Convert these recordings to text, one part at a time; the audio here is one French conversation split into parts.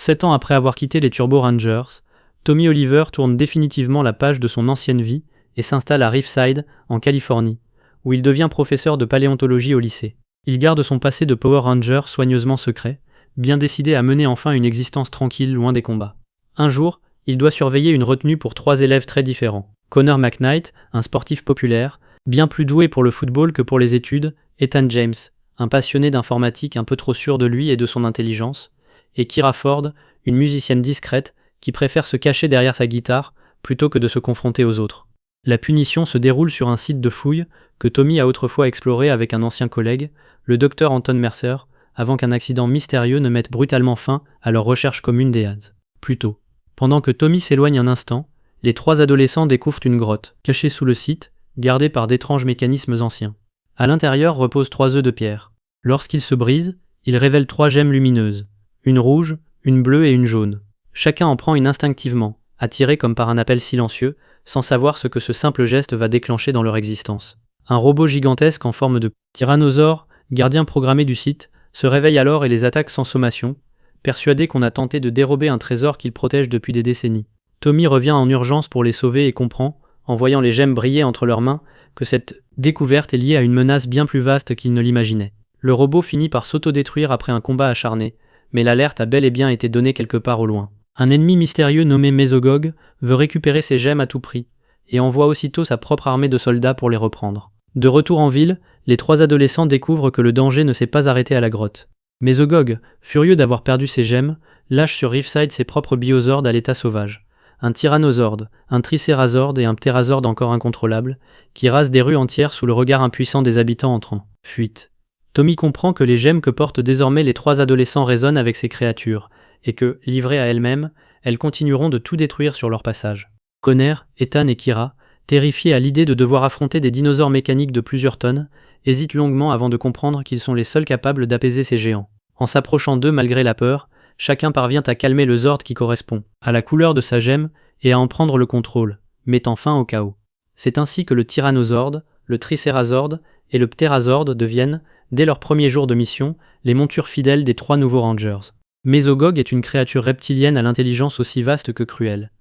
7 ans après avoir quitté les Turbo Rangers, Tommy Oliver tourne définitivement la page de son ancienne vie et s'installe à Riverside, en Californie, où il devient professeur de paléontologie au lycée. Il garde son passé de Power Ranger soigneusement secret, bien décidé à mener enfin une existence tranquille loin des combats. Un jour, il doit surveiller une retenue pour 3 élèves très différents. Connor McKnight, un sportif populaire, bien plus doué pour le football que pour les études, Ethan James, un passionné d'informatique un peu trop sûr de lui et de son intelligence, et Kira Ford, une musicienne discrète qui préfère se cacher derrière sa guitare plutôt que de se confronter aux autres. La punition se déroule sur un site de fouille que Tommy a autrefois exploré avec un ancien collègue, le docteur Anton Mercer, avant qu'un accident mystérieux ne mette brutalement fin à leur recherche commune des Hads. Plus tôt, pendant que Tommy s'éloigne un instant, les 3 adolescents découvrent une grotte, cachée sous le site, gardée par d'étranges mécanismes anciens. À l'intérieur reposent 3 œufs de pierre. Lorsqu'ils se brisent, ils révèlent 3 gemmes lumineuses, une rouge, une bleue et une jaune. Chacun en prend une instinctivement, attiré comme par un appel silencieux, sans savoir ce que ce simple geste va déclencher dans leur existence. Un robot gigantesque en forme de tyrannosaure, gardien programmé du site, se réveille alors et les attaque sans sommation, persuadé qu'on a tenté de dérober un trésor qu'il protège depuis des décennies. Tommy revient en urgence pour les sauver et comprend, en voyant les gemmes briller entre leurs mains, que cette découverte est liée à une menace bien plus vaste qu'il ne l'imaginait. Le robot finit par s'autodétruire après un combat acharné, mais l'alerte a bel et bien été donnée quelque part au loin. Un ennemi mystérieux nommé Mesogog veut récupérer ces gemmes à tout prix, et envoie aussitôt sa propre armée de soldats pour les reprendre. De retour en ville, les 3 adolescents découvrent que le danger ne s'est pas arrêté à la grotte. Mesogog, furieux d'avoir perdu ses gemmes, lâche sur Riverside ses propres biozords à l'état sauvage. Un tyrannosaure, un tricérasaure et un ptérasaure encore incontrôlables, qui rasent des rues entières sous le regard impuissant des habitants entrant. Fuite. Tommy comprend que les gemmes que portent désormais les 3 adolescents résonnent avec ces créatures, et que, livrées à elles-mêmes, elles continueront de tout détruire sur leur passage. Connor, Ethan et Kira, terrifiés à l'idée de devoir affronter des dinosaures mécaniques de plusieurs tonnes, hésitent longuement avant de comprendre qu'ils sont les seuls capables d'apaiser ces géants. En s'approchant d'eux malgré la peur, chacun parvient à calmer le Zord qui correspond à la couleur de sa gemme et à en prendre le contrôle, mettant fin au chaos. C'est ainsi que le Tyrannosaure, le Tricérasaure et le Ptérasaure deviennent, dès leur premier jour de mission, les montures fidèles des 3 nouveaux Rangers. Mesogog est une créature reptilienne à l'intelligence aussi vaste que cruelle.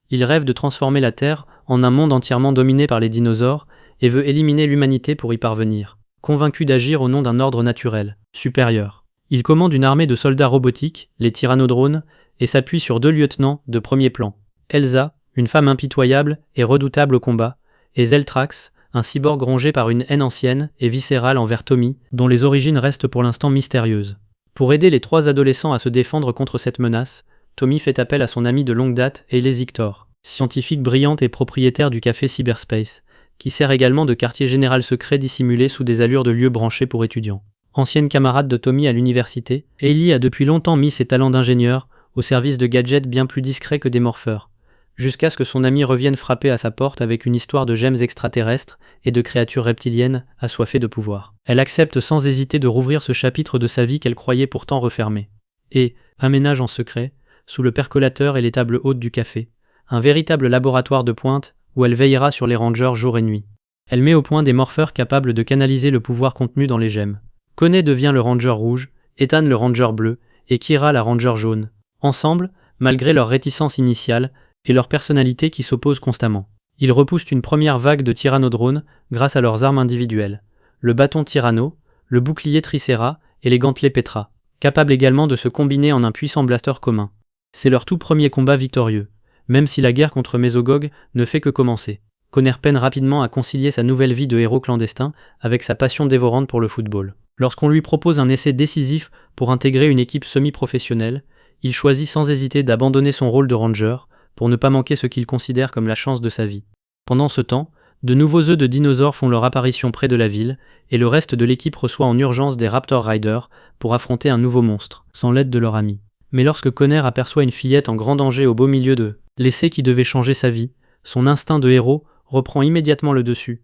Il rêve de transformer la Terre en un monde entièrement dominé par les dinosaures et veut éliminer l'humanité pour y parvenir, convaincu d'agir au nom d'un ordre naturel, supérieur. Il commande une armée de soldats robotiques, les Tyrannodrones, et s'appuie sur 2 lieutenants de premier plan. Elsa, une femme impitoyable et redoutable au combat, et Zeltrax, un cyborg rongé par une haine ancienne et viscérale envers Tommy, dont les origines restent pour l'instant mystérieuses. Pour aider les 3 adolescents à se défendre contre cette menace, Tommy fait appel à son ami de longue date, Hayley Zictor, scientifique brillante et propriétaire du café Cyberspace, qui sert également de quartier général secret dissimulé sous des allures de lieu branché pour étudiants. Ancienne camarade de Tommy à l'université, Hayley a depuis longtemps mis ses talents d'ingénieur au service de gadgets bien plus discrets que des morpheurs, jusqu'à ce que son ami revienne frapper à sa porte avec une histoire de gemmes extraterrestres et de créatures reptiliennes assoiffées de pouvoir. Elle accepte sans hésiter de rouvrir ce chapitre de sa vie qu'elle croyait pourtant refermé, et aménage en secret, sous le percolateur et les tables hautes du café, un véritable laboratoire de pointe où elle veillera sur les rangers jour et nuit. Elle met au point des morpheurs capables de canaliser le pouvoir contenu dans les gemmes. Connor devient le ranger rouge, Ethan le ranger bleu, et Kira la ranger jaune. Ensemble, malgré leur réticence initiale, et leur personnalité qui s'opposent constamment. Ils repoussent une première vague de tyrannodrones grâce à leurs armes individuelles, le bâton Tyranno, le bouclier Tricera et les gantelets Petra, capables également de se combiner en un puissant blaster commun. C'est leur tout premier combat victorieux, même si la guerre contre Mesogog ne fait que commencer. Connor peine rapidement à concilier sa nouvelle vie de héros clandestin avec sa passion dévorante pour le football. Lorsqu'on lui propose un essai décisif pour intégrer une équipe semi-professionnelle, il choisit sans hésiter d'abandonner son rôle de ranger, pour ne pas manquer ce qu'il considère comme la chance de sa vie. Pendant ce temps, de nouveaux œufs de dinosaures font leur apparition près de la ville, et le reste de l'équipe reçoit en urgence des Raptor Riders pour affronter un nouveau monstre, sans l'aide de leur ami. Mais lorsque Connor aperçoit une fillette en grand danger au beau milieu de l'essai qui devait changer sa vie, son instinct de héros reprend immédiatement le dessus.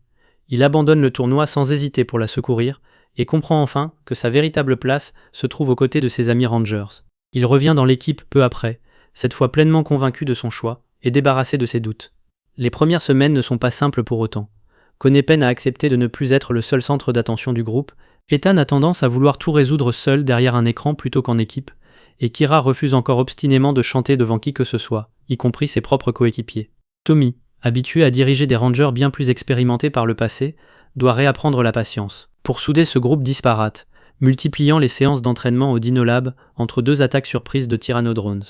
Il abandonne le tournoi sans hésiter pour la secourir, et comprend enfin que sa véritable place se trouve aux côtés de ses amis Rangers. Il revient dans l'équipe peu après, cette fois pleinement convaincu de son choix et débarrassé de ses doutes. Les premières semaines ne sont pas simples pour autant. Connor peine à accepter de ne plus être le seul centre d'attention du groupe. Ethan a tendance à vouloir tout résoudre seul derrière un écran plutôt qu'en équipe, et Kira refuse encore obstinément de chanter devant qui que ce soit, y compris ses propres coéquipiers. Tommy, habitué à diriger des rangers bien plus expérimentés par le passé, doit réapprendre la patience. Pour souder ce groupe disparate, multipliant les séances d'entraînement au Dinolab entre deux attaques surprises de Tyrannodrones.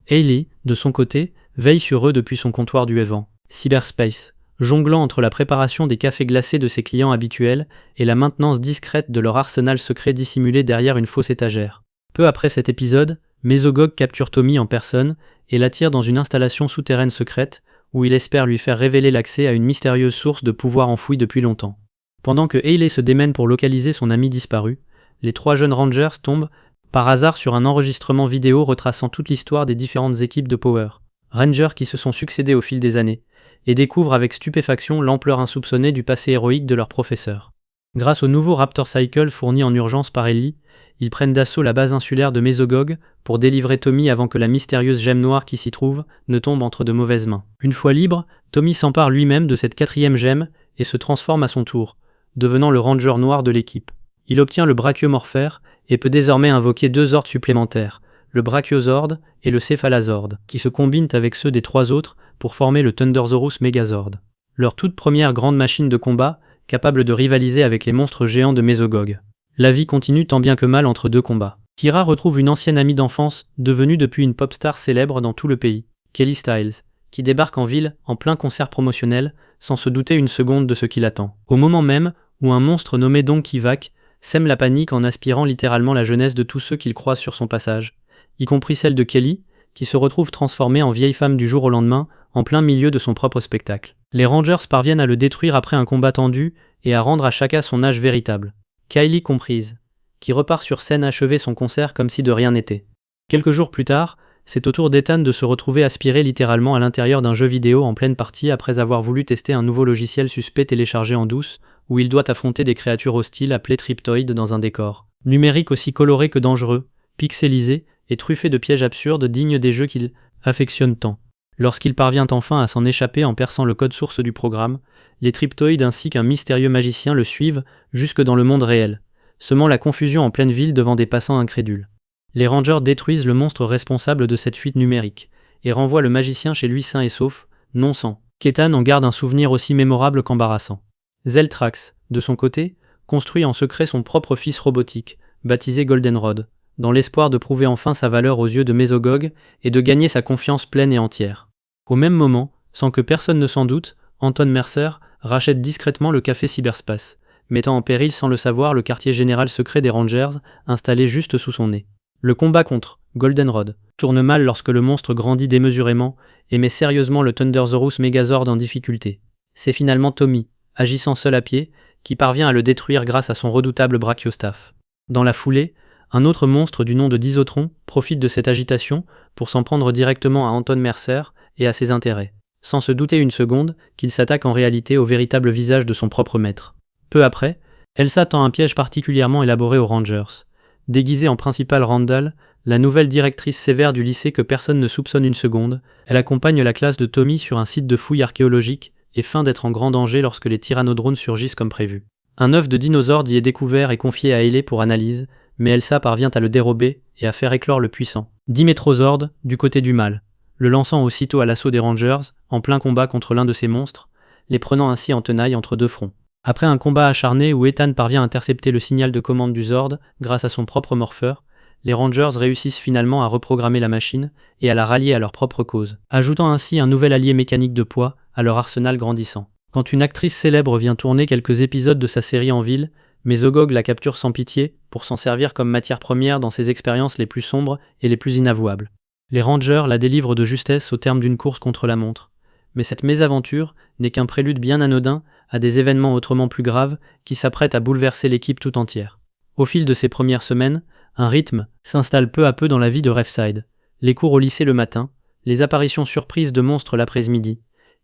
Hayley, de son côté, veille sur eux depuis son comptoir du Event, Cyberspace, jonglant entre la préparation des cafés glacés de ses clients habituels et la maintenance discrète de leur arsenal secret dissimulé derrière une fausse étagère. Peu après cet épisode, Mesogog capture Tommy en personne et l'attire dans une installation souterraine secrète où il espère lui faire révéler l'accès à une mystérieuse source de pouvoir enfouie depuis longtemps. Pendant que Hayley se démène pour localiser son ami disparu, les trois jeunes Rangers tombent par hasard sur un enregistrement vidéo retraçant toute l'histoire des différentes équipes de Power Rangers qui se sont succédés au fil des années, et découvrent avec stupéfaction l'ampleur insoupçonnée du passé héroïque de leur professeur. Grâce au nouveau Raptor Cycle fourni en urgence par Ellie, ils prennent d'assaut la base insulaire de Mesogog pour délivrer Tommy avant que la mystérieuse gemme noire qui s'y trouve ne tombe entre de mauvaises mains. Une fois libre, Tommy s'empare lui-même de cette quatrième gemme et se transforme à son tour, devenant le Ranger noir de l'équipe. Il obtient le Brachiomorphère et peut désormais invoquer deux ordres supplémentaires, le Brachiozord et le Céphalazord, qui se combinent avec ceux des trois autres pour former le Thundersaurus Megazord. Leur toute première grande machine de combat, capable de rivaliser avec les monstres géants de Mesogog. La vie continue tant bien que mal entre deux combats. Kira retrouve une ancienne amie d'enfance, devenue depuis une pop star célèbre dans tout le pays, Kelly Styles, qui débarque en ville en plein concert promotionnel, sans se douter une seconde de ce qui l'attend. Au moment même où un monstre nommé Donkey Vac sème la panique en aspirant littéralement la jeunesse de tous ceux qu'il croise sur son passage, y compris celle de Kelly, qui se retrouve transformée en vieille femme du jour au lendemain, en plein milieu de son propre spectacle. Les Rangers parviennent à le détruire après un combat tendu et à rendre à chacun son âge véritable, Kylie comprise, qui repart sur scène achever son concert comme si de rien n'était. Quelques jours plus tard, c'est au tour d'Ethan de se retrouver aspiré littéralement à l'intérieur d'un jeu vidéo en pleine partie après avoir voulu tester un nouveau logiciel suspect téléchargé en douce, où il doit affronter des créatures hostiles appelées Triptoïdes dans un décor numérique aussi coloré que dangereux, pixelisé et truffé de pièges absurdes dignes des jeux qu'il affectionne tant. Lorsqu'il parvient enfin à s'en échapper en perçant le code source du programme, les Triptoïdes ainsi qu'un mystérieux magicien le suivent jusque dans le monde réel, semant la confusion en pleine ville devant des passants incrédules. Les Rangers détruisent le monstre responsable de cette fuite numérique, et renvoient le magicien chez lui sain et sauf, non sans qu'Ethan en garde un souvenir aussi mémorable qu'embarrassant. Zeltrax, de son côté, construit en secret son propre fils robotique, baptisé Goldenrod, dans l'espoir de prouver enfin sa valeur aux yeux de Mesogog et de gagner sa confiance pleine et entière. Au même moment, sans que personne ne s'en doute, Anton Mercer rachète discrètement le café Cyberspace, mettant en péril sans le savoir le quartier général secret des Rangers, installé juste sous son nez. Le combat contre Goldenrod tourne mal lorsque le monstre grandit démesurément et met sérieusement le Thundersaurus Megazord en difficulté. C'est finalement Tommy, agissant seul à pied, qui parvient à le détruire grâce à son redoutable Brachiostaff. Dans la foulée, un autre monstre du nom de Dizotron profite de cette agitation pour s'en prendre directement à Anton Mercer et à ses intérêts, sans se douter une seconde qu'il s'attaque en réalité au véritable visage de son propre maître. Peu après, Elsa tend un piège particulièrement élaboré aux Rangers. Déguisée en principale Randall, la nouvelle directrice sévère du lycée que personne ne soupçonne une seconde, elle accompagne la classe de Tommy sur un site de fouilles archéologiques et feint d'être en grand danger lorsque les Tyrannodrones surgissent comme prévu. Un œuf de dinosaure y est découvert et confié à Hayley pour analyse, mais Elsa parvient à le dérober et à faire éclore le puissant Dimétrozord du côté du mal, le lançant aussitôt à l'assaut des Rangers, en plein combat contre l'un de ces monstres, les prenant ainsi en tenaille entre deux fronts. Après un combat acharné où Ethan parvient à intercepter le signal de commande du Zord grâce à son propre morpheur, les Rangers réussissent finalement à reprogrammer la machine et à la rallier à leur propre cause, ajoutant ainsi un nouvel allié mécanique de poids à leur arsenal grandissant. Quand une actrice célèbre vient tourner quelques épisodes de sa série en ville, Mesogog la capture sans pitié pour s'en servir comme matière première dans ses expériences les plus sombres et les plus inavouables. Les Rangers la délivrent de justesse au terme d'une course contre la montre. Mais cette mésaventure n'est qu'un prélude bien anodin à des événements autrement plus graves qui s'apprêtent à bouleverser l'équipe tout entière. Au fil de ces premières semaines, un rythme s'installe peu à peu dans la vie de Refside. Les cours au lycée le matin, les apparitions surprises de monstres l'après-midi,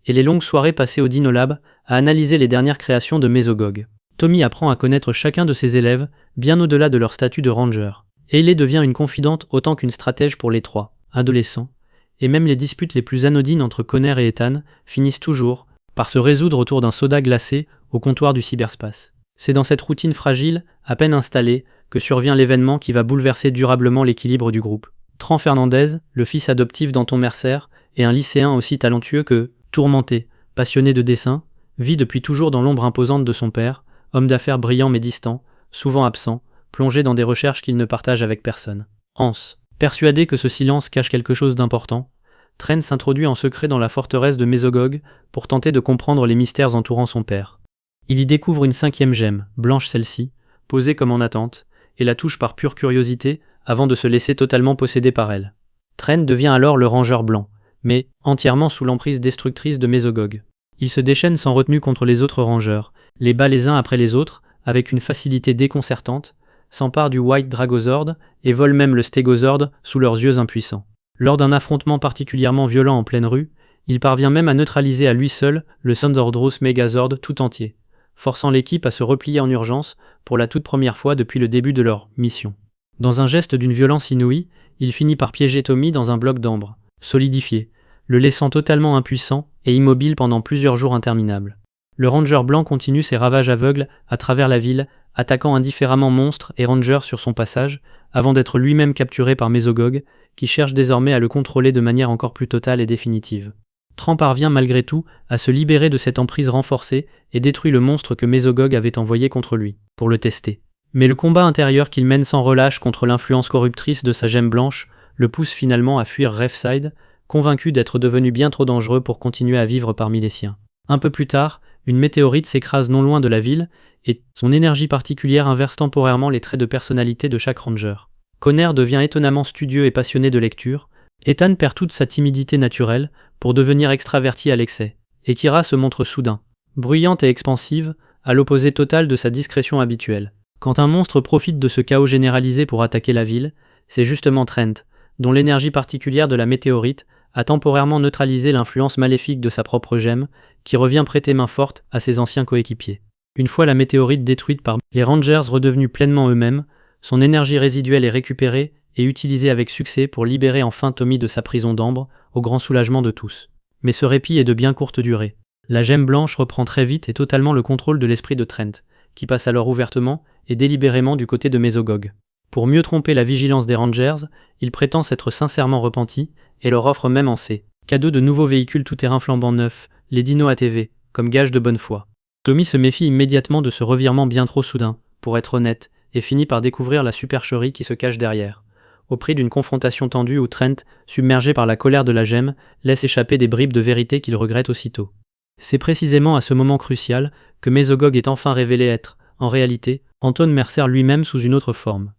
et les longues soirées passées au Dinolab à analyser les dernières créations de Mesogog. Tommy apprend à connaître chacun de ses élèves, bien au-delà de leur statut de ranger. Hayley devient une confidente autant qu'une stratège pour les trois, adolescents, et même les disputes les plus anodines entre Connor et Ethan finissent toujours par se résoudre autour d'un soda glacé au comptoir du cyberspace. C'est dans cette routine fragile, à peine installée, que survient l'événement qui va bouleverser durablement l'équilibre du groupe. Tran Fernandez, le fils adoptif d'Anton Mercer, est un lycéen aussi talentueux que tourmenté, passionné de dessin, vit depuis toujours dans l'ombre imposante de son père, homme d'affaires brillant mais distant, souvent absent, plongé dans des recherches qu'il ne partage avec personne. Hans, persuadé que ce silence cache quelque chose d'important, Tren s'introduit en secret dans la forteresse de Mésogog pour tenter de comprendre les mystères entourant son père. Il y découvre une 5e gemme, blanche celle-ci, posée comme en attente, et la touche par pure curiosité avant de se laisser totalement posséder par elle. Tren devient alors le rangeur blanc, mais entièrement sous l'emprise destructrice de Mésogog. Il se déchaîne sans retenue contre les autres rangeurs, les bat les uns après les autres, avec une facilité déconcertante, s'empare du White Dragozord et vole même le Stégozord sous leurs yeux impuissants. Lors d'un affrontement particulièrement violent en pleine rue, il parvient même à neutraliser à lui seul le Thunderdrus Megazord tout entier, forçant l'équipe à se replier en urgence pour la toute première fois depuis le début de leur mission. Dans un geste d'une violence inouïe, il finit par piéger Tommy dans un bloc d'ambre, solidifié, le laissant totalement impuissant et immobile pendant plusieurs jours interminables. Le Ranger blanc continue ses ravages aveugles à travers la ville, attaquant indifféremment monstres et Rangers sur son passage, avant d'être lui-même capturé par Mésogog, qui cherche désormais à le contrôler de manière encore plus totale et définitive. Tran parvient malgré tout à se libérer de cette emprise renforcée et détruit le monstre que Mésogog avait envoyé contre lui, pour le tester. Mais le combat intérieur qu'il mène sans relâche contre l'influence corruptrice de sa gemme blanche le pousse finalement à fuir Refside, convaincu d'être devenu bien trop dangereux pour continuer à vivre parmi les siens. Un peu plus tard, une météorite s'écrase non loin de la ville, et son énergie particulière inverse temporairement les traits de personnalité de chaque ranger. Connor devient étonnamment studieux et passionné de lecture, Ethan perd toute sa timidité naturelle pour devenir extraverti à l'excès, et Kira se montre soudain, bruyante et expansive, à l'opposé total de sa discrétion habituelle. Quand un monstre profite de ce chaos généralisé pour attaquer la ville, c'est justement Trent, dont l'énergie particulière de la météorite a temporairement neutralisé l'influence maléfique de sa propre gemme, qui revient prêter main forte à ses anciens coéquipiers. Une fois la météorite détruite par les Rangers redevenus pleinement eux-mêmes, son énergie résiduelle est récupérée et utilisée avec succès pour libérer enfin Tommy de sa prison d'ambre, au grand soulagement de tous. Mais ce répit est de bien courte durée. La gemme blanche reprend très vite et totalement le contrôle de l'esprit de Trent, qui passe alors ouvertement et délibérément du côté de Mésogog. Pour mieux tromper la vigilance des Rangers, il prétend s'être sincèrement repenti et leur offre même en cadeau de nouveaux véhicules tout-terrain flambant neufs, les Dino ATV, comme gage de bonne foi. Tommy se méfie immédiatement de ce revirement bien trop soudain, pour être honnête, et finit par découvrir la supercherie qui se cache derrière. Au prix d'une confrontation tendue où Trent, submergé par la colère de la gemme, laisse échapper des bribes de vérité qu'il regrette aussitôt. C'est précisément à ce moment crucial que Mésogog est enfin révélé être, en réalité, Anton Mercer lui-même sous une autre forme.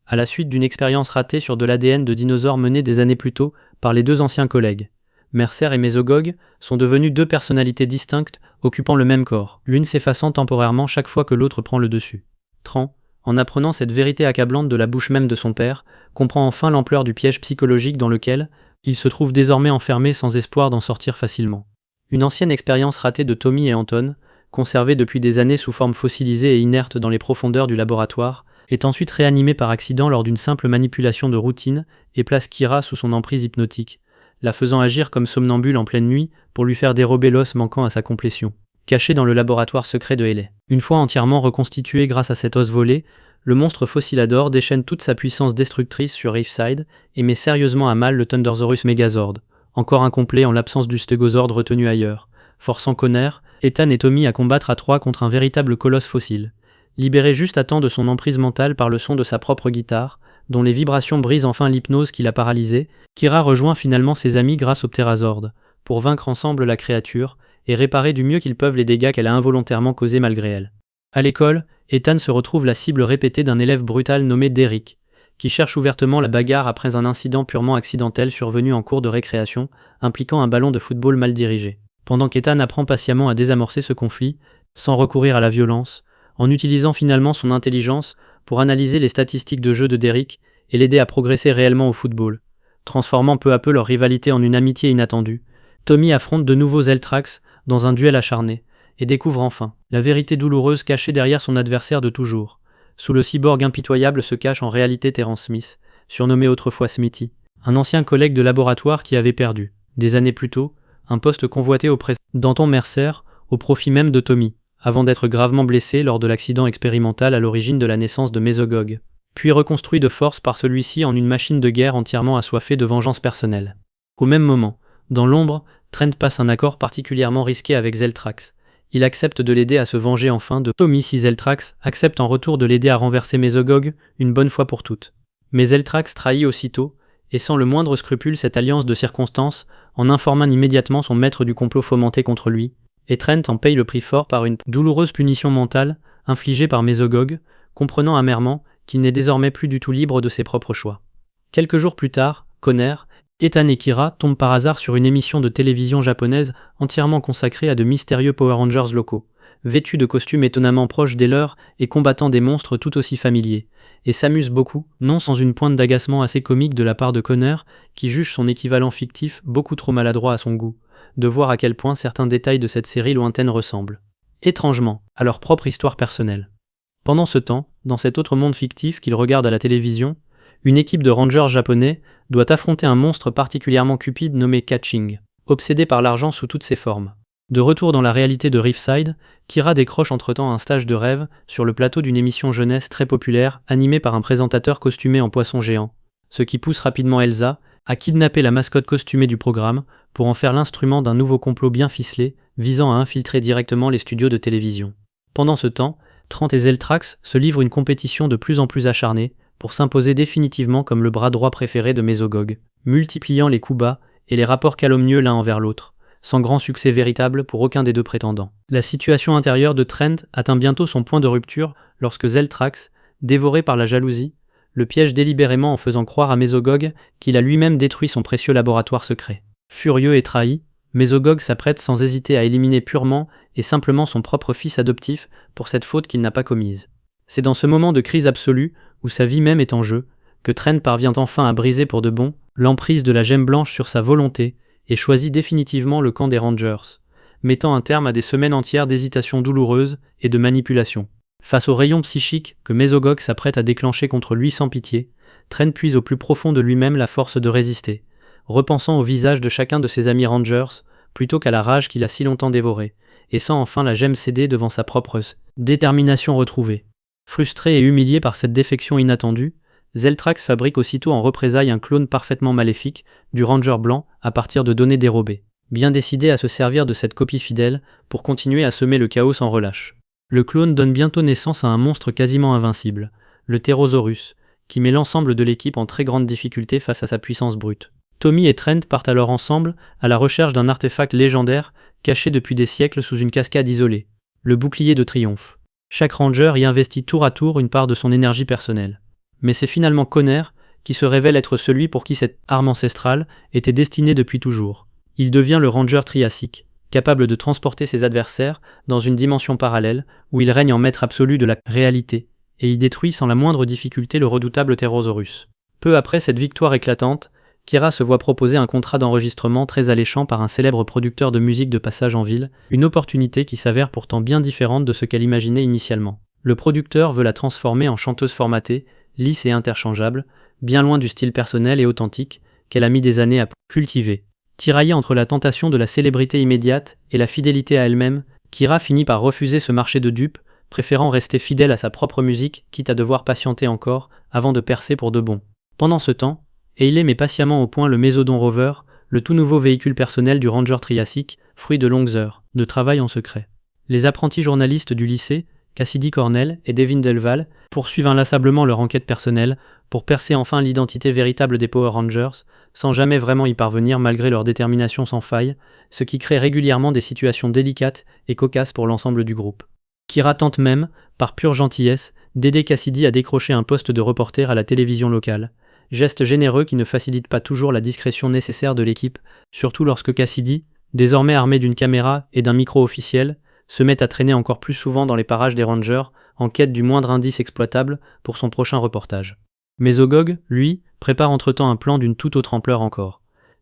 À la suite d'une expérience ratée sur de l'ADN de dinosaures menée des années plus tôt par les deux anciens collègues, Mercer et Mésogog sont devenus deux personnalités distinctes occupant le même corps, l'une s'effaçant temporairement chaque fois que l'autre prend le dessus. Tran, en apprenant cette vérité accablante de la bouche même de son père, comprend enfin l'ampleur du piège psychologique dans lequel il se trouve désormais enfermé sans espoir d'en sortir facilement. Une ancienne expérience ratée de Tommy et Anton, conservée depuis des années sous forme fossilisée et inerte dans les profondeurs du laboratoire, est ensuite réanimée par accident lors d'une simple manipulation de routine et place Kira sous son emprise hypnotique, la faisant agir comme somnambule en pleine nuit pour lui faire dérober l'os manquant à sa complétion, caché dans le laboratoire secret de Haley. Une fois entièrement reconstitué grâce à cet os volé, le monstre fossilador déchaîne toute sa puissance destructrice sur Riftside et met sérieusement à mal le Thundersaurus Megazord, encore incomplet en l'absence du Stegozord retenu ailleurs, forçant Connor, Ethan et Tommy à combattre à trois contre un véritable colosse fossile. Libéré juste à temps de son emprise mentale par le son de sa propre guitare, dont les vibrations brisent enfin l'hypnose qui l'a paralysé, Kira rejoint finalement ses amis grâce au Pterazord, pour vaincre ensemble la créature et réparer du mieux qu'ils peuvent les dégâts qu'elle a involontairement causés malgré elle. À l'école, Ethan se retrouve la cible répétée d'un élève brutal nommé Derrick, qui cherche ouvertement la bagarre après un incident purement accidentel survenu en cours de récréation, impliquant un ballon de football mal dirigé. Pendant qu'Ethan apprend patiemment à désamorcer ce conflit, sans recourir à la violence, en utilisant finalement son intelligence pour analyser les statistiques de jeu de Derrick et l'aider à progresser réellement au football, transformant peu à peu leur rivalité en une amitié inattendue, Tommy affronte de nouveaux Eltrax dans un duel acharné, et découvre enfin la vérité douloureuse cachée derrière son adversaire de toujours. Sous le cyborg impitoyable se cache en réalité Terrence Smith, surnommé autrefois Smithy, un ancien collègue de laboratoire qui avait perdu, des années plus tôt, un poste convoité auprès d'Anton Mercer au profit même de Tommy, avant d'être gravement blessé lors de l'accident expérimental à l'origine de la naissance de Mésogog. puis reconstruit de force par celui-ci en une machine de guerre entièrement assoiffée de vengeance personnelle. Au même moment, dans l'ombre, Trent passe un accord particulièrement risqué avec Zeltrax. Il accepte de l'aider à se venger enfin de Tommy si Zeltrax accepte en retour de l'aider à renverser Mesogog une bonne fois pour toutes. Mais Zeltrax trahit aussitôt, et sans le moindre scrupule cette alliance de circonstances, en informant immédiatement son maître du complot fomenté contre lui, et Trent en paye le prix fort par une douloureuse punition mentale infligée par Mesogog, comprenant amèrement qu'il n'est désormais plus du tout libre de ses propres choix. Quelques jours plus tard, Connor, Ethan et Kira tombent par hasard sur une émission de télévision japonaise entièrement consacrée à de mystérieux Power Rangers locaux, vêtus de costumes étonnamment proches des leurs et combattant des monstres tout aussi familiers, et s'amusent beaucoup, non sans une pointe d'agacement assez comique de la part de Connor, qui juge son équivalent fictif beaucoup trop maladroit à son goût, de voir à quel point certains détails de cette série lointaine ressemblent, étrangement, à leur propre histoire personnelle. Pendant ce temps, dans cet autre monde fictif qu'ils regardent à la télévision, une équipe de rangers japonais doit affronter un monstre particulièrement cupide nommé Catching, obsédé par l'argent sous toutes ses formes. De retour dans la réalité de Riverside, Kira décroche entre-temps un stage de rêve sur le plateau d'une émission jeunesse très populaire animée par un présentateur costumé en poisson géant, ce qui pousse rapidement Elsa à kidnapper la mascotte costumée du programme pour en faire l'instrument d'un nouveau complot bien ficelé visant à infiltrer directement les studios de télévision. Pendant ce temps, Trent et Zeltrax se livrent une compétition de plus en plus acharnée pour s'imposer définitivement comme le bras droit préféré de Mesogog, multipliant les coups bas et les rapports calomnieux l'un envers l'autre, sans grand succès véritable pour aucun des deux prétendants. La situation intérieure de Trent atteint bientôt son point de rupture lorsque Zeltrax, dévoré par la jalousie, le piège délibérément en faisant croire à Mesogog qu'il a lui-même détruit son précieux laboratoire secret. Furieux et trahi, Mesogog s'apprête sans hésiter à éliminer purement et simplement son propre fils adoptif pour cette faute qu'il n'a pas commise. C'est dans ce moment de crise absolue, où sa vie même est en jeu, que Trent parvient enfin à briser pour de bon l'emprise de la gemme blanche sur sa volonté et choisit définitivement le camp des Rangers, mettant un terme à des semaines entières d'hésitation douloureuse et de manipulation. Face aux rayons psychiques que Mesogog s'apprête à déclencher contre lui sans pitié, Trent puise au plus profond de lui-même la force de résister, repensant au visage de chacun de ses amis Rangers plutôt qu'à la rage qu'il a si longtemps dévorée, et sent enfin la gemme céder devant sa propre détermination retrouvée. Frustré et humilié par cette défection inattendue, Zeltrax fabrique aussitôt en représailles un clone parfaitement maléfique du Ranger blanc à partir de données dérobées, bien décidé à se servir de cette copie fidèle pour continuer à semer le chaos sans relâche. Le clone donne bientôt naissance à un monstre quasiment invincible, le Pterosaurus, qui met l'ensemble de l'équipe en très grande difficulté face à sa puissance brute. Tommy et Trent partent alors ensemble à la recherche d'un artefact légendaire caché depuis des siècles sous une cascade isolée, le bouclier de triomphe. Chaque ranger y investit tour à tour une part de son énergie personnelle. Mais c'est finalement Connor qui se révèle être celui pour qui cette arme ancestrale était destinée depuis toujours. Il devient le ranger triassique, capable de transporter ses adversaires dans une dimension parallèle où il règne en maître absolu de la réalité, et y détruit sans la moindre difficulté le redoutable Pterosaurus. Peu après cette victoire éclatante, Kira se voit proposer un contrat d'enregistrement très alléchant par un célèbre producteur de musique de passage en ville, une opportunité qui s'avère pourtant bien différente de ce qu'elle imaginait initialement. Le producteur veut la transformer en chanteuse formatée, lisse et interchangeable, bien loin du style personnel et authentique qu'elle a mis des années à cultiver. Tiraillée entre la tentation de la célébrité immédiate et la fidélité à elle-même, Kira finit par refuser ce marché de dupes, préférant rester fidèle à sa propre musique, quitte à devoir patienter encore avant de percer pour de bon. Pendant ce temps, Hayley met patiemment au point le Mesodon Rover, le tout nouveau véhicule personnel du Ranger triassique, fruit de longues heures de travail en secret. Les apprentis journalistes du lycée, Cassidy Cornell et Devin Delval, poursuivent inlassablement leur enquête personnelle pour percer enfin l'identité véritable des Power Rangers, sans jamais vraiment y parvenir malgré leur détermination sans faille, ce qui crée régulièrement des situations délicates et cocasses pour l'ensemble du groupe. Kira tente même, par pure gentillesse, d'aider Cassidy à décrocher un poste de reporter à la télévision locale. Geste généreux qui ne facilite pas toujours la discrétion nécessaire de l'équipe, surtout lorsque Cassidy, désormais armé d'une caméra et d'un micro officiel, se met à traîner encore plus souvent dans les parages des Rangers en quête du moindre indice exploitable pour son prochain reportage. Mesogog, lui, prépare entre-temps un plan d'une toute autre ampleur encore.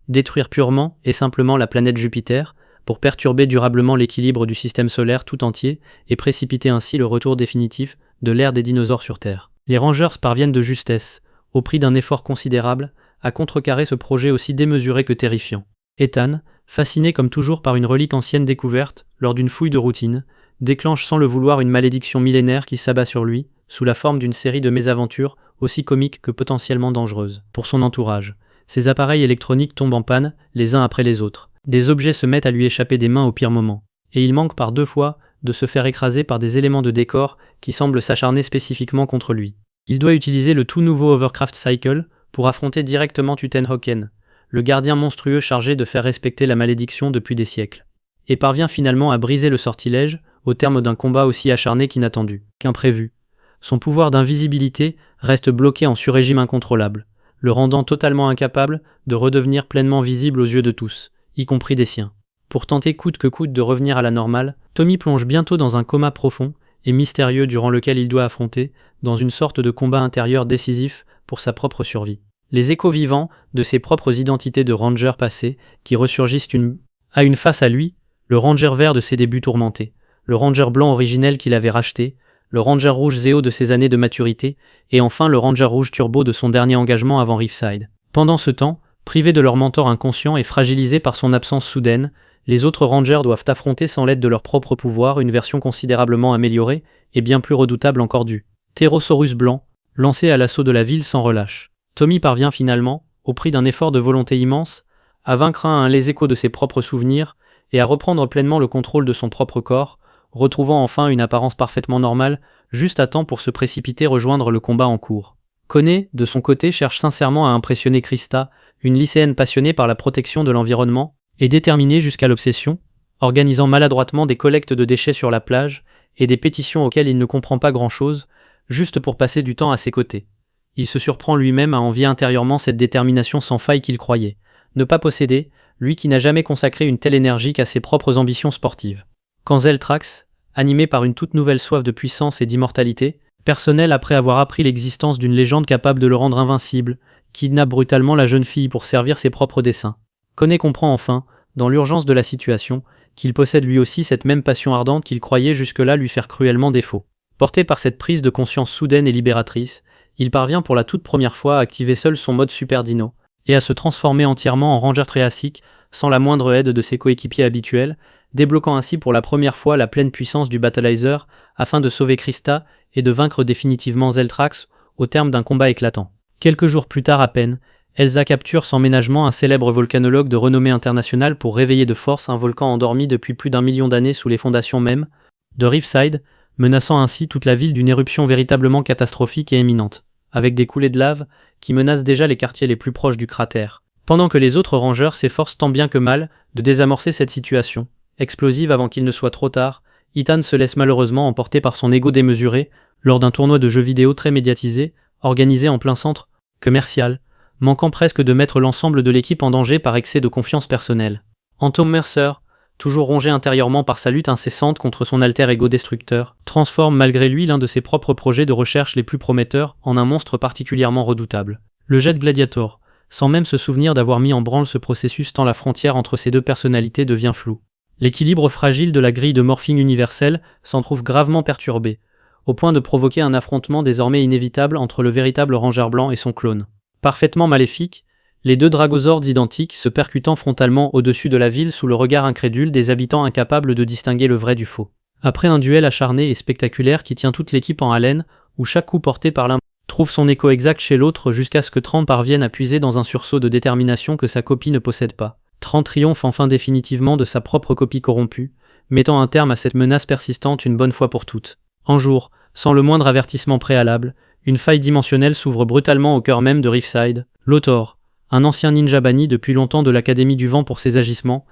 Détruire purement et simplement la planète Jupiter pour perturber durablement l'équilibre du système solaire tout entier et précipiter ainsi le retour définitif de l'ère des dinosaures sur Terre. Les Rangers parviennent de justesse, au prix d'un effort considérable, à contrecarrer ce projet aussi démesuré que terrifiant. Ethan, fasciné comme toujours par une relique ancienne découverte lors d'une fouille de routine, déclenche sans le vouloir une malédiction millénaire qui s'abat sur lui, sous la forme d'une série de mésaventures aussi comique que potentiellement dangereuse. Pour son entourage, ses appareils électroniques tombent en panne, les uns après les autres. Des objets se mettent à lui échapper des mains au pire moment. Et il manque par 2 fois de se faire écraser par des éléments de décor qui semblent s'acharner spécifiquement contre lui. Il doit utiliser le tout nouveau Overcraft Cycle pour affronter directement Tutenhocken, le gardien monstrueux chargé de faire respecter la malédiction depuis des siècles, et parvient finalement à briser le sortilège au terme d'un combat aussi acharné qu'inattendu, qu'imprévu. Son pouvoir d'invisibilité reste bloqué en sur-régime incontrôlable, le rendant totalement incapable de redevenir pleinement visible aux yeux de tous, y compris des siens. Pour tenter coûte que coûte de revenir à la normale, Tommy plonge bientôt dans un coma profond et mystérieux durant lequel il doit affronter, dans une sorte de combat intérieur décisif pour sa propre survie, les échos vivants de ses propres identités de ranger passées qui ressurgissent à une face à lui, le ranger vert de ses débuts tourmentés, le ranger blanc originel qu'il avait racheté, le ranger rouge Zéo de ses années de maturité, et enfin le ranger rouge turbo de son dernier engagement avant Riverside. Pendant ce temps, privés de leur mentor inconscient et fragilisés par son absence soudaine, les autres rangers doivent affronter sans l'aide de leur propre pouvoir une version considérablement améliorée et bien plus redoutable encore du Pterosaurus blanc, lancé à l'assaut de la ville sans relâche. Tommy parvient finalement, au prix d'un effort de volonté immense, à vaincre les échos de ses propres souvenirs et à reprendre pleinement le contrôle de son propre corps, retrouvant enfin une apparence parfaitement normale, juste à temps pour se précipiter rejoindre le combat en cours. Coney, de son côté, cherche sincèrement à impressionner Krista, une lycéenne passionnée par la protection de l'environnement, et déterminée jusqu'à l'obsession, organisant maladroitement des collectes de déchets sur la plage et des pétitions auxquelles il ne comprend pas grand-chose, juste pour passer du temps à ses côtés. Il se surprend lui-même à envier intérieurement cette détermination sans faille qu'il croyait ne pas posséder, lui qui n'a jamais consacré une telle énergie qu'à ses propres ambitions sportives. Quand Zeltrax, animé par une toute nouvelle soif de puissance et d'immortalité, personnel après avoir appris l'existence d'une légende capable de le rendre invincible, kidnappe brutalement la jeune fille pour servir ses propres desseins. Coney comprend enfin, dans l'urgence de la situation, qu'il possède lui aussi cette même passion ardente qu'il croyait jusque-là lui faire cruellement défaut. Porté par cette prise de conscience soudaine et libératrice, il parvient pour la toute première fois à activer seul son mode Super Dino, et à se transformer entièrement en Ranger Triassique, sans la moindre aide de ses coéquipiers habituels, débloquant ainsi pour la première fois la pleine puissance du Battleizer, afin de sauver Krista et de vaincre définitivement Zeltrax au terme d'un combat éclatant. Quelques jours plus tard à peine, Elsa capture sans ménagement un célèbre volcanologue de renommée internationale pour réveiller de force un volcan endormi depuis plus d'1 million d'années sous les fondations même de Riverside, menaçant ainsi toute la ville d'une éruption véritablement catastrophique et imminente, avec des coulées de lave qui menacent déjà les quartiers les plus proches du cratère. Pendant que les autres rangers s'efforcent tant bien que mal de désamorcer cette situation, explosive avant qu'il ne soit trop tard, Ethan se laisse malheureusement emporter par son ego démesuré lors d'un tournoi de jeux vidéo très médiatisé, organisé en plein centre commercial, manquant presque de mettre l'ensemble de l'équipe en danger par excès de confiance personnelle. Anton Mercer, toujours rongé intérieurement par sa lutte incessante contre son alter ego destructeur, transforme malgré lui l'un de ses propres projets de recherche les plus prometteurs en un monstre particulièrement redoutable. Le Jet Gladiator, sans même se souvenir d'avoir mis en branle ce processus tant la frontière entre ces deux personnalités devient floue. L'équilibre fragile de la grille de morphing universelle s'en trouve gravement perturbé, au point de provoquer un affrontement désormais inévitable entre le véritable Ranger blanc et son clone. Parfaitement maléfique, les deux Dragosaurs identiques se percutant frontalement au-dessus de la ville sous le regard incrédule des habitants incapables de distinguer le vrai du faux. Après un duel acharné et spectaculaire qui tient toute l'équipe en haleine, où chaque coup porté par l'un trouve son écho exact chez l'autre jusqu'à ce que Trent parvienne à puiser dans un sursaut de détermination que sa copie ne possède pas. Trent triomphe enfin définitivement de sa propre copie corrompue, mettant un terme à cette menace persistante une bonne fois pour toutes. Un jour, sans le moindre avertissement préalable, une faille dimensionnelle s'ouvre brutalement au cœur même de Riverside. Lothor, un ancien ninja banni depuis longtemps de l'Académie du Vent pour ses agissements,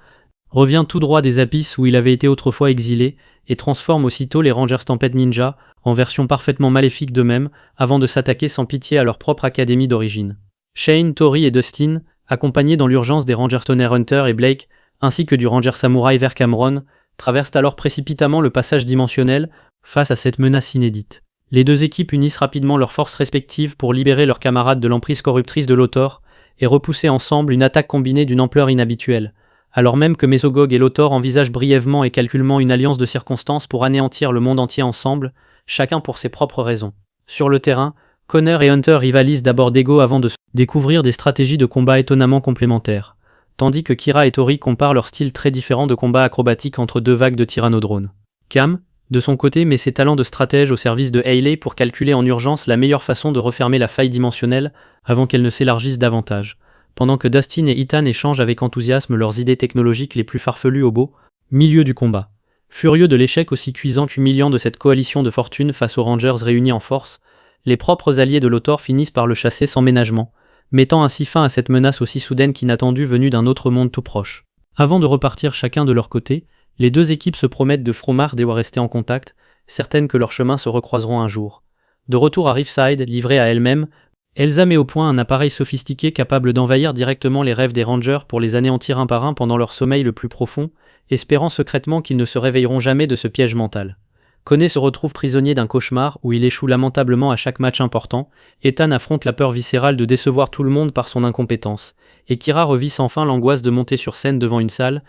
revient tout droit des abysses où il avait été autrefois exilé et transforme aussitôt les Rangers Tempête Ninja en version parfaitement maléfique d'eux-mêmes avant de s'attaquer sans pitié à leur propre académie d'origine. Shane, Tori et Dustin, accompagnés dans l'urgence des Rangers Stoner Hunter et Blake, ainsi que du Ranger Samouraï vers Cameron, traversent alors précipitamment le passage dimensionnel face à cette menace inédite. Les deux équipes unissent rapidement leurs forces respectives pour libérer leurs camarades de l'emprise corruptrice de Lothor et repousser ensemble une attaque combinée d'une ampleur inhabituelle, alors même que Mesogog et Lothor envisagent brièvement et calculement une alliance de circonstances pour anéantir le monde entier ensemble, chacun pour ses propres raisons. Sur le terrain, Connor et Hunter rivalisent d'abord d'ego avant de découvrir des stratégies de combat étonnamment complémentaires, tandis que Kira et Tori comparent leur style très différent de combat acrobatique entre deux vagues de Tyrannodrone. Cam, de son côté met ses talents de stratège au service de Hayley pour calculer en urgence la meilleure façon de refermer la faille dimensionnelle avant qu'elle ne s'élargisse davantage, pendant que Dustin et Ethan échangent avec enthousiasme leurs idées technologiques les plus farfelues au beau milieu du combat. Furieux de l'échec aussi cuisant qu'humiliant de cette coalition de fortune face aux Rangers réunis en force, les propres alliés de Lothor finissent par le chasser sans ménagement, mettant ainsi fin à cette menace aussi soudaine qu'inattendue venue d'un autre monde tout proche. Avant de repartir chacun de leur côté, les deux équipes se promettent de fromarder ou à rester en contact, certaines que leurs chemins se recroiseront un jour. De retour à Riverside, livrée à elle-même, Elsa met au point un appareil sophistiqué capable d'envahir directement les rêves des Rangers pour les anéantir un par un pendant leur sommeil le plus profond, espérant secrètement qu'ils ne se réveilleront jamais de ce piège mental. Conner se retrouve prisonnier d'un cauchemar où il échoue lamentablement à chaque match important, Ethan affronte la peur viscérale de décevoir tout le monde par son incompétence, et Kira revit sans fin l'angoisse de monter sur scène devant une salle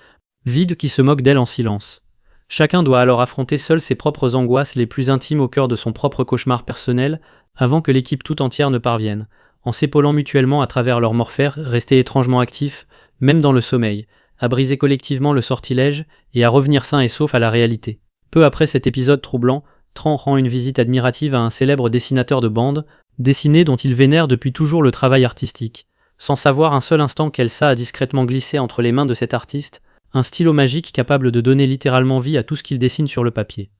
vide qui se moque d'elle en silence. Chacun doit alors affronter seul ses propres angoisses les plus intimes au cœur de son propre cauchemar personnel, avant que l'équipe tout entière ne parvienne, en s'épaulant mutuellement à travers leur morphère restés étrangement actifs, même dans le sommeil, à briser collectivement le sortilège et à revenir sains et saufs à la réalité. Peu après cet épisode troublant, Tran rend une visite admirative à un célèbre dessinateur de bande, dessiné dont il vénère depuis toujours le travail artistique, sans savoir un seul instant qu'Elsa a discrètement glissé entre les mains de cet artiste, un stylo magique capable de donner littéralement vie à tout ce qu'il dessine sur le papier.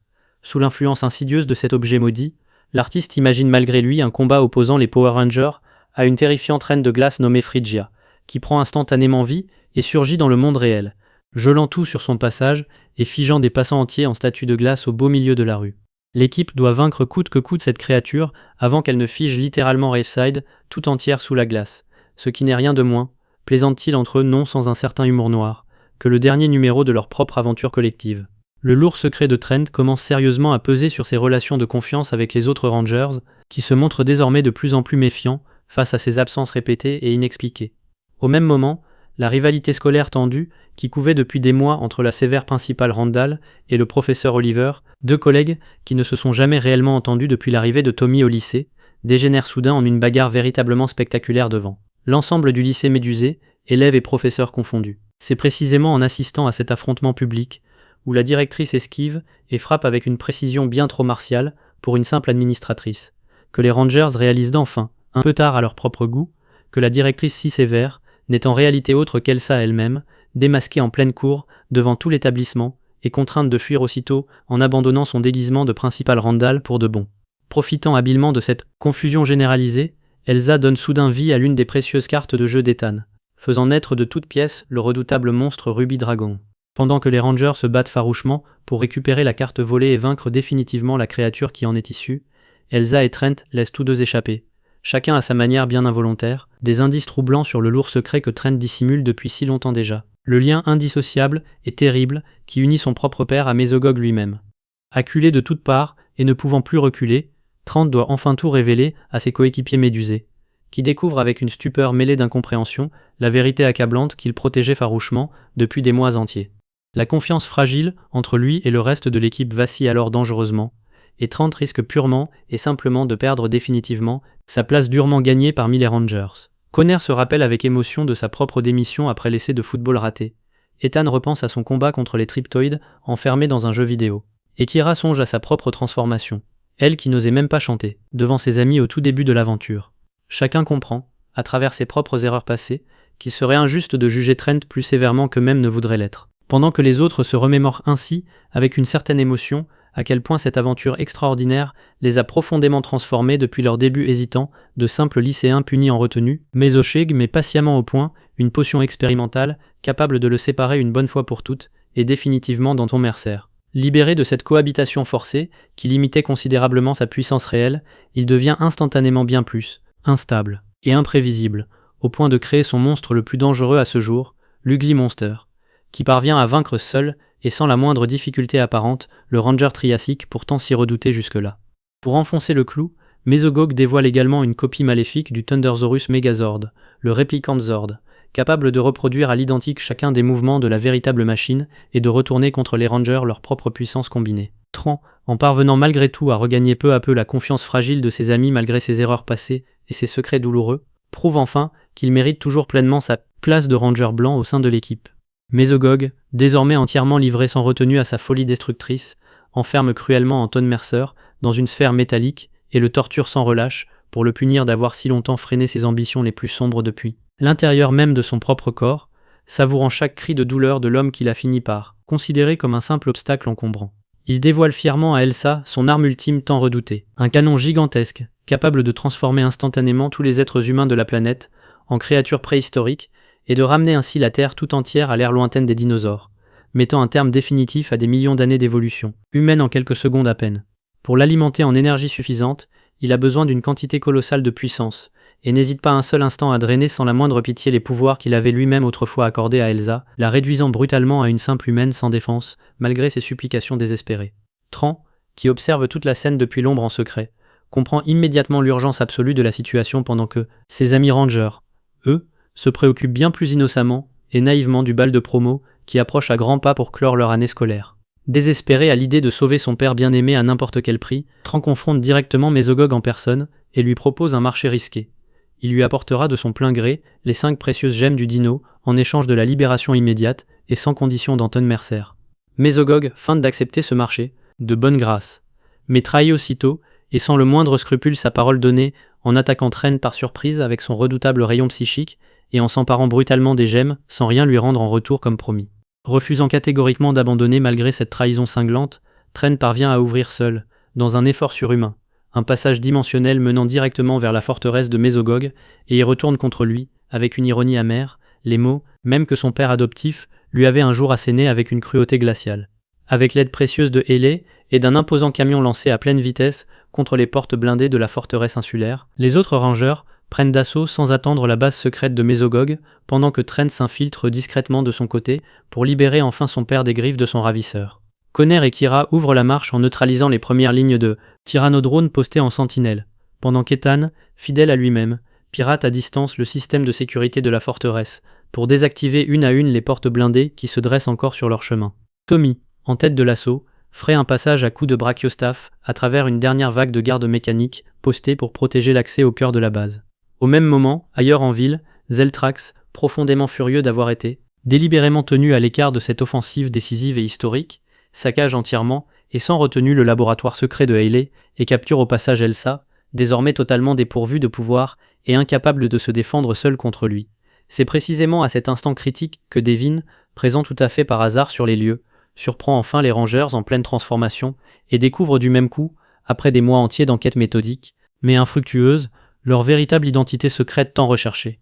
Sous l'influence insidieuse de cet objet maudit, l'artiste imagine malgré lui un combat opposant les Power Rangers à une terrifiante reine de glace nommée Phrygia, qui prend instantanément vie et surgit dans le monde réel, gelant tout sur son passage et figeant des passants entiers en statues de glace au beau milieu de la rue. L'équipe doit vaincre coûte que coûte cette créature avant qu'elle ne fige littéralement Riverside tout entière sous la glace, ce qui n'est rien de moins, plaisante-t-il entre eux non sans un certain humour noir, que le dernier numéro de leur propre aventure collective. Le lourd secret de Trent commence sérieusement à peser sur ses relations de confiance avec les autres Rangers, qui se montrent désormais de plus en plus méfiants face à ses absences répétées et inexpliquées. Au même moment, la rivalité scolaire tendue, qui couvait depuis des mois entre la sévère principale Randall et le professeur Oliver, deux collègues qui ne se sont jamais réellement entendus depuis l'arrivée de Tommy au lycée, dégénère soudain en une bagarre véritablement spectaculaire devant l'ensemble du lycée médusé, élèves et professeurs confondus. C'est précisément en assistant à cet affrontement public, où la directrice esquive et frappe avec une précision bien trop martiale pour une simple administratrice, que les Rangers réalisent enfin, un peu tard à leur propre goût, que la directrice si sévère n'est en réalité autre qu'Elsa elle-même, démasquée en pleine cour devant tout l'établissement et contrainte de fuir aussitôt en abandonnant son déguisement de principal Randall pour de bon. Profitant habilement de cette confusion généralisée, Elsa donne soudain vie à l'une des précieuses cartes de jeu d'Ethan, faisant naître de toutes pièces le redoutable monstre Ruby Dragon. Pendant que les Rangers se battent farouchement pour récupérer la carte volée et vaincre définitivement la créature qui en est issue, Elsa et Trent laissent tous deux échapper, chacun à sa manière bien involontaire, des indices troublants sur le lourd secret que Trent dissimule depuis si longtemps déjà. Le lien indissociable et terrible qui unit son propre père à Mesogog lui-même. Acculé de toutes parts et ne pouvant plus reculer, Trent doit enfin tout révéler à ses coéquipiers médusés, qui découvrent avec une stupeur mêlée d'incompréhension la vérité accablante qu'il protégeait farouchement depuis des mois entiers. La confiance fragile entre lui et le reste de l'équipe vacille alors dangereusement, et Trent risque purement et simplement de perdre définitivement sa place durement gagnée parmi les Rangers. Conner se rappelle avec émotion de sa propre démission après l'essai de football raté. Ethan repense à son combat contre les Triptoïdes enfermés dans un jeu vidéo. Et Kira songe à sa propre transformation, elle qui n'osait même pas chanter, devant ses amis au tout début de l'aventure. Chacun comprend, à travers ses propres erreurs passées, qu'il serait injuste de juger Trent plus sévèrement qu'eux-mêmes ne voudraient l'être. Pendant que les autres se remémorent ainsi, avec une certaine émotion, à quel point cette aventure extraordinaire les a profondément transformés depuis leur début hésitant, de simples lycéens punis en retenue, Mesosheg met patiemment au point une potion expérimentale capable de le séparer une bonne fois pour toutes, et définitivement dans ton Mercer. Libéré de cette cohabitation forcée, qui limitait considérablement sa puissance réelle, il devient instantanément bien plus, instable et imprévisible, au point de créer son monstre le plus dangereux à ce jour, l'Ugly Monster, qui parvient à vaincre seul et sans la moindre difficulté apparente le Ranger Triassique pourtant si redouté jusque-là. Pour enfoncer le clou, Mesogog dévoile également une copie maléfique du Thundersaurus Megazord, le Replicant Zord, capable de reproduire à l'identique chacun des mouvements de la véritable machine et de retourner contre les Rangers leur propre puissance combinée. Tran, en parvenant malgré tout à regagner peu à peu la confiance fragile de ses amis malgré ses erreurs passées et ses secrets douloureux, prouve enfin qu'il mérite toujours pleinement sa place de Ranger blanc au sein de l'équipe. Mesogog, désormais entièrement livré sans retenue à sa folie destructrice, enferme cruellement Anton Mercer dans une sphère métallique et le torture sans relâche pour le punir d'avoir si longtemps freiné ses ambitions les plus sombres depuis l'intérieur même de son propre corps, savourant chaque cri de douleur de l'homme qu'il a fini par considérer comme un simple obstacle encombrant. Il dévoile fièrement à Elsa son arme ultime tant redoutée, un canon gigantesque, capable de transformer instantanément tous les êtres humains de la planète en créatures préhistoriques et de ramener ainsi la Terre tout entière à l'ère lointaine des dinosaures, mettant un terme définitif à des millions d'années d'évolution, humaine en quelques secondes à peine. Pour l'alimenter en énergie suffisante, il a besoin d'une quantité colossale de puissance, et n'hésite pas un seul instant à drainer sans la moindre pitié les pouvoirs qu'il avait lui-même autrefois accordés à Elsa, la réduisant brutalement à une simple humaine sans défense, malgré ses supplications désespérées. Tran, qui observe toute la scène depuis l'ombre en secret, comprend immédiatement l'urgence absolue de la situation pendant que ses amis Rangers, eux, se préoccupent bien plus innocemment et naïvement du bal de promo qui approche à grands pas pour clore leur année scolaire. Désespéré à l'idée de sauver son père bien-aimé à n'importe quel prix, Tran confronte directement Mesogog en personne et lui propose un marché risqué. Il lui apportera de son plein gré les 5 précieuses gemmes du dino en échange de la libération immédiate et sans condition d'Anton Mercer. Mesogog feinte d'accepter ce marché, de bonne grâce, mais trahit aussitôt, et sans le moindre scrupule sa parole donnée, en attaquant Tren par surprise avec son redoutable rayon psychique et en s'emparant brutalement des gemmes sans rien lui rendre en retour comme promis. Refusant catégoriquement d'abandonner malgré cette trahison cinglante, Tren parvient à ouvrir seul, dans un effort surhumain, un passage dimensionnel menant directement vers la forteresse de Mesogog, et y retourne contre lui, avec une ironie amère, les mots, même que son père adoptif, lui avait un jour assénés avec une cruauté glaciale. Avec l'aide précieuse de Hélé et d'un imposant camion lancé à pleine vitesse contre les portes blindées de la forteresse insulaire, les autres rangers prennent d'assaut sans attendre la base secrète de Mesogog, pendant que Tren s'infiltre discrètement de son côté pour libérer enfin son père des griffes de son ravisseur. Conner et Kira ouvrent la marche en neutralisant les premières lignes de tyrannodrones postés en sentinelle, pendant qu'Ethan, fidèle à lui-même, pirate à distance le système de sécurité de la forteresse, pour désactiver une à une les portes blindées qui se dressent encore sur leur chemin. Tommy, en tête de l'assaut, ferait un passage à coups de brachiostaff à travers une dernière vague de gardes mécaniques postés pour protéger l'accès au cœur de la base. Au même moment, ailleurs en ville, Zeltrax, profondément furieux d'avoir été délibérément tenu à l'écart de cette offensive décisive et historique, saccage entièrement et sans retenue le laboratoire secret de Hayley et capture au passage Elsa, désormais totalement dépourvue de pouvoir et incapable de se défendre seule contre lui. C'est précisément à cet instant critique que Devin, présent tout à fait par hasard sur les lieux, surprend enfin les Rangers en pleine transformation et découvre du même coup, après des mois entiers d'enquête méthodique, mais infructueuse, leur véritable identité secrète tant recherchée.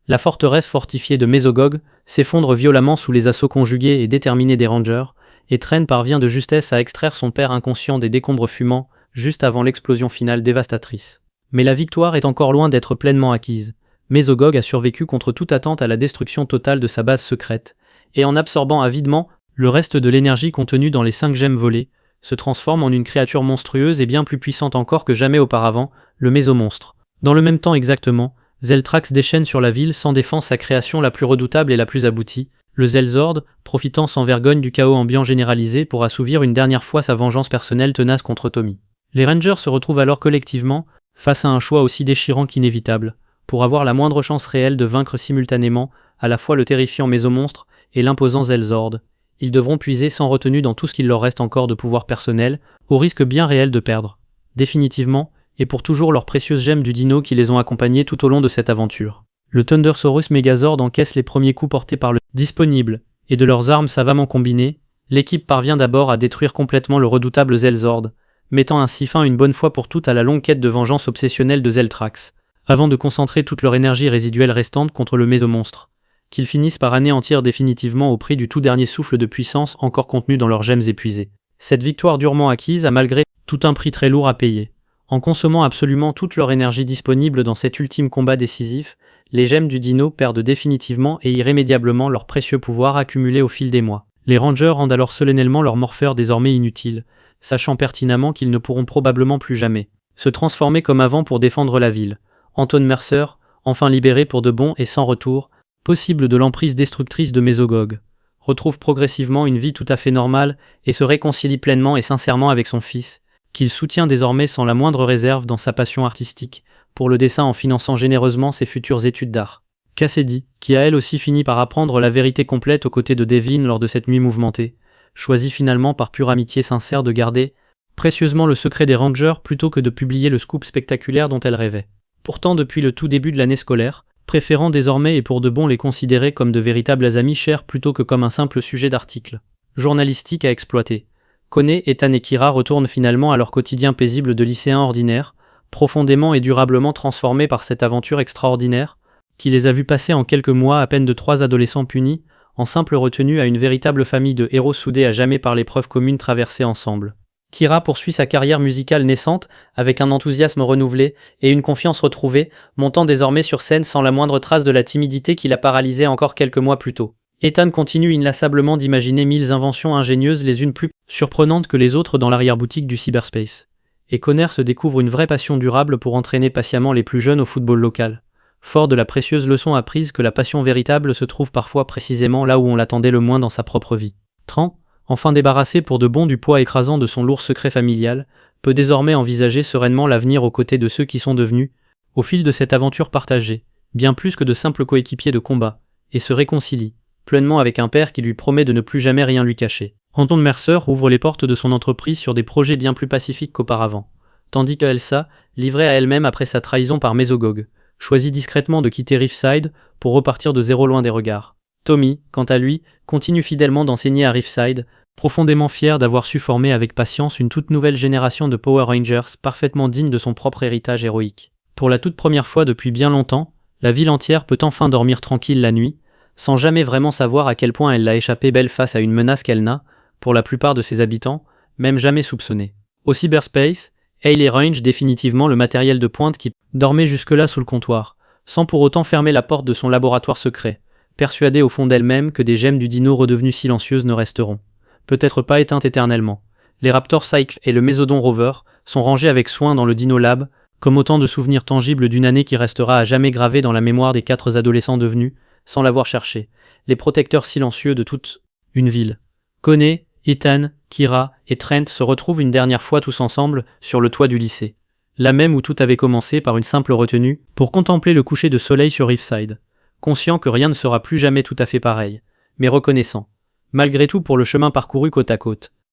La forteresse fortifiée de Mesogog s'effondre violemment sous les assauts conjugués et déterminés des Rangers, et Tren parvient de justesse à extraire son père inconscient des décombres fumants juste avant l'explosion finale dévastatrice. Mais la victoire est encore loin d'être pleinement acquise. Mesogog a survécu contre toute attente à la destruction totale de sa base secrète, et en absorbant avidement le reste de l'énergie contenue dans les 5 gemmes volées, se transforme en une créature monstrueuse et bien plus puissante encore que jamais auparavant, le Mésomonstre. Dans le même temps exactement, Zeltrax déchaîne sur la ville sans défense sa création la plus redoutable et la plus aboutie, le Zelzord, profitant sans vergogne du chaos ambiant généralisé pour assouvir une dernière fois sa vengeance personnelle tenace contre Tommy. Les Rangers se retrouvent alors collectivement face à un choix aussi déchirant qu'inévitable, pour avoir la moindre chance réelle de vaincre simultanément à la fois le terrifiant Mésomonstre et l'imposant Zelzord. Ils devront puiser sans retenue dans tout ce qu'il leur reste encore de pouvoir personnel, au risque bien réel de perdre, définitivement, et pour toujours leurs précieuses gemmes du dino qui les ont accompagnés tout au long de cette aventure. Le Thundersaurus Megazord encaisse les premiers coups portés par le disponible, et de leurs armes savamment combinées, l'équipe parvient d'abord à détruire complètement le redoutable Zelzord, mettant ainsi fin une bonne fois pour toutes à la longue quête de vengeance obsessionnelle de Zeltrax, avant de concentrer toute leur énergie résiduelle restante contre le Mésomonstre, qu'ils finissent par anéantir définitivement au prix du tout dernier souffle de puissance encore contenu dans leurs gemmes épuisées. Cette victoire durement acquise a malgré tout un prix très lourd à payer. En consommant absolument toute leur énergie disponible dans cet ultime combat décisif, les gemmes du dino perdent définitivement et irrémédiablement leurs précieux pouvoirs accumulés au fil des mois. Les Rangers rendent alors solennellement leur morpheur désormais inutile, sachant pertinemment qu'ils ne pourront probablement plus jamais se transformer comme avant pour défendre la ville. Anton Mercer, enfin libéré pour de bon et sans retour, possible de l'emprise destructrice de Mesogog, retrouve progressivement une vie tout à fait normale et se réconcilie pleinement et sincèrement avec son fils, qu'il soutient désormais sans la moindre réserve dans sa passion artistique, pour le dessin en finançant généreusement ses futures études d'art. Cassidy, qui a elle aussi fini par apprendre la vérité complète aux côtés de Devin lors de cette nuit mouvementée, choisit finalement par pure amitié sincère de garder précieusement le secret des Rangers plutôt que de publier le scoop spectaculaire dont elle rêvait. Pourtant, depuis le tout début de l'année scolaire, préférant désormais et pour de bon les considérer comme de véritables amis chers plutôt que comme un simple sujet d'article journalistique à exploiter, Kone, Ethan et Kira retournent finalement à leur quotidien paisible de lycéens ordinaires, profondément et durablement transformés par cette aventure extraordinaire, qui les a vus passer en quelques mois à peine de 3 adolescents punis, en simple retenue à une véritable famille de héros soudés à jamais par l'épreuve commune traversée ensemble. Kira poursuit sa carrière musicale naissante avec un enthousiasme renouvelé et une confiance retrouvée, montant désormais sur scène sans la moindre trace de la timidité qui l'a paralysé encore quelques mois plus tôt. Ethan continue inlassablement d'imaginer 1000 inventions ingénieuses les unes plus surprenantes que les autres dans l'arrière-boutique du cyberspace. Et Connor se découvre une vraie passion durable pour entraîner patiemment les plus jeunes au football local. Fort de la précieuse leçon apprise que la passion véritable se trouve parfois précisément là où on l'attendait le moins dans sa propre vie. Tran, enfin débarrassé pour de bon du poids écrasant de son lourd secret familial, peut désormais envisager sereinement l'avenir aux côtés de ceux qui sont devenus, au fil de cette aventure partagée, bien plus que de simples coéquipiers de combat, et se réconcilie pleinement avec un père qui lui promet de ne plus jamais rien lui cacher. Anton Mercer ouvre les portes de son entreprise sur des projets bien plus pacifiques qu'auparavant, tandis que Elsa, livrée à elle-même après sa trahison par Mesogog, choisit discrètement de quitter Riverside pour repartir de zéro loin des regards. Tommy, quant à lui, continue fidèlement d'enseigner à Riverside, profondément fier d'avoir su former avec patience une toute nouvelle génération de Power Rangers parfaitement digne de son propre héritage héroïque. Pour la toute première fois depuis bien longtemps, la ville entière peut enfin dormir tranquille la nuit, sans jamais vraiment savoir à quel point elle l'a échappé belle face à une menace qu'elle n'a, pour la plupart de ses habitants, même jamais soupçonnée. Au cyberspace, Hayley range définitivement le matériel de pointe qui dormait jusque-là sous le comptoir, sans pour autant fermer la porte de son laboratoire secret, persuadée au fond d'elle-même que des gemmes du dino redevenues silencieuses ne resteront peut-être pas éteintes éternellement. Les Raptor Cycle et le Mesodon Rover sont rangés avec soin dans le Dino Lab, comme autant de souvenirs tangibles d'une année qui restera à jamais gravée dans la mémoire des 4 adolescents devenus, sans l'avoir cherché, les protecteurs silencieux de toute une ville. Kone, Ethan, Kira et Trent se retrouvent une dernière fois tous ensemble sur le toit du lycée. Là même où tout avait commencé par une simple retenue, pour contempler le coucher de soleil sur Riverside. Conscient que rien ne sera plus jamais tout à fait pareil, mais reconnaissant, malgré tout pour le chemin parcouru côte à côte.